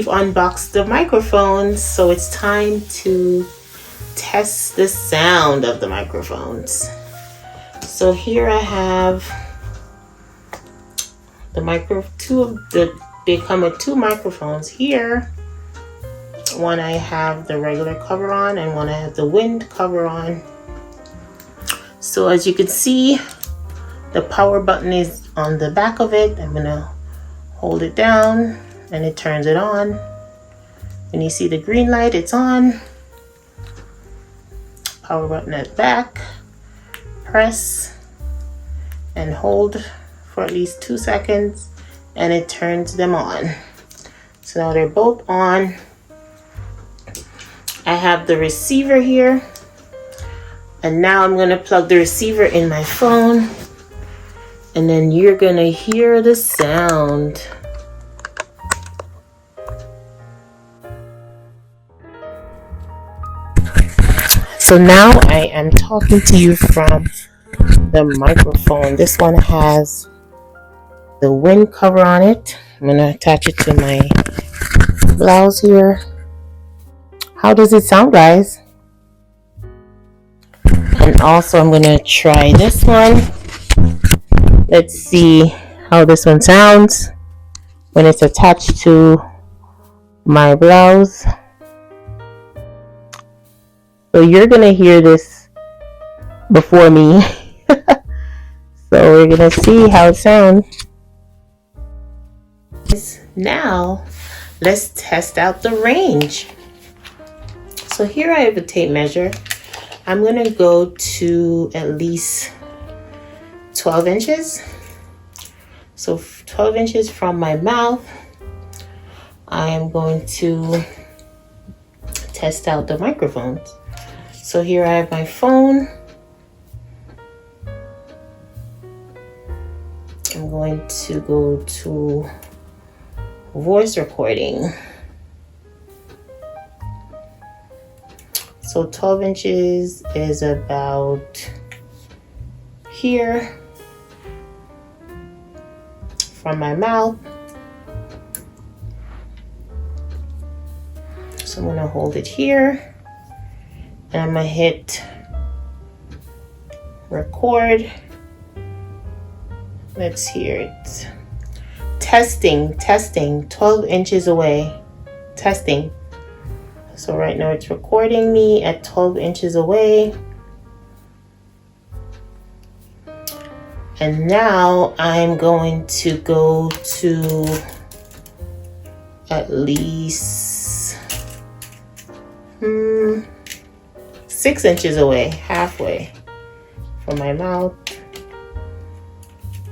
we've unboxed the microphones, so it's time to test the sound of the microphones. So here I have they come with two microphones here. One I have the regular cover on and one I have the wind cover on. So as you can see, the power button is on the back of it. I'm gonna hold it down and it turns it on. When you see the green light, it's on. Power button at the back. Press and hold for at least 2 seconds and it turns them on. So now they're both on. I have the receiver here. And now I'm gonna plug the receiver in my phone. And then you're gonna hear the sound. So now I am talking to you from the microphone. This one has the wind cover on it. I'm gonna attach it to my blouse here. How does it sound, guys? And also I'm gonna try this one. Let's see how this one sounds when it's attached to my blouse. So you're gonna hear this before me. So we're gonna see how it sounds. Now let's test out the range. So here I have a tape measure. I'm gonna go to at least 12 inches. So 12 inches from my mouth. I am going to test out the microphones. So here I have my phone. I'm going to go to voice recording. So 12 inches is about here from my mouth. So I'm gonna hold it here and I'm gonna hit record. Let's hear it. Testing, 12 inches away, testing. So right now it's recording me at 12 inches away. And now I'm going to go to at least 6 inches away, halfway from my mouth.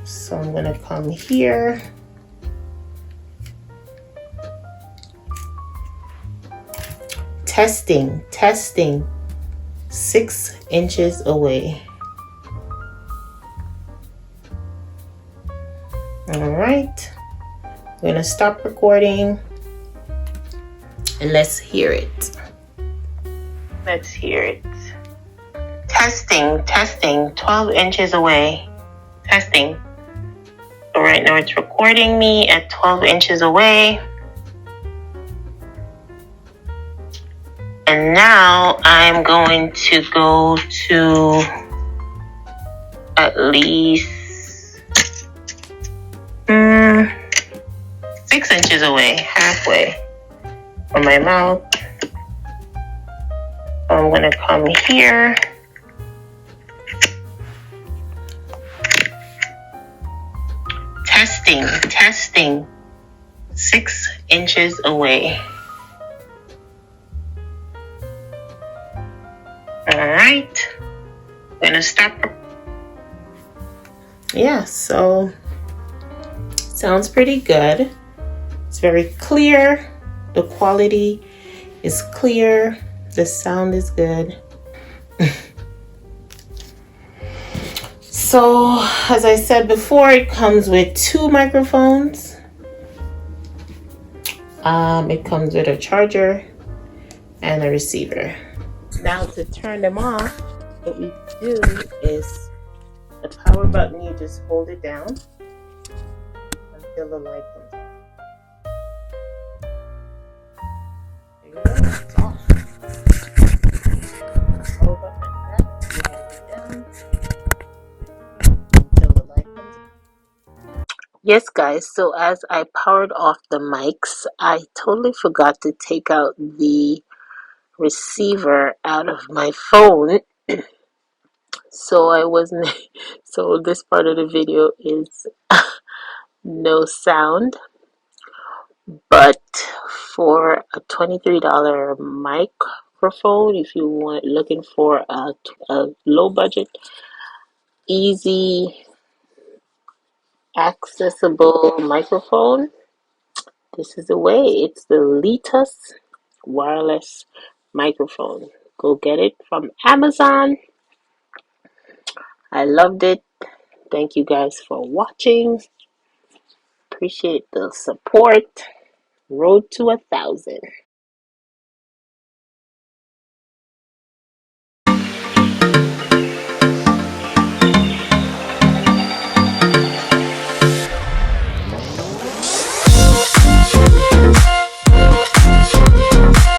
So I'm gonna come here. Testing, 6 inches away. All right, I'm gonna stop recording and let's hear it. Let's hear it. Testing, 12 inches away. Testing. So right now it's recording me at 12 inches away. And now I'm going to go to at least 6 inches away, halfway from my mouth. I'm going to come here. Testing, 6 inches away. All right, I'm gonna stop. Yeah, so sounds pretty good. It's very clear. The quality is clear. The sound is good. So, as I said before, it comes with two microphones. It comes with a charger and a receiver. Now to turn them off, what you do is the power button, you just hold it down until the light comes on. Yes, guys, so as I powered off the mics, I totally forgot to take out the receiver out of my phone. So I wasn't, so this part of the video is no sound, but for a $23 microphone, if you want looking for a low budget, easy, accessible microphone, this is the way. It's the Leettus Wireless Microphone. Go get it from Amazon. I loved it. Thank you guys for watching. Appreciate the support. Road to 1,000.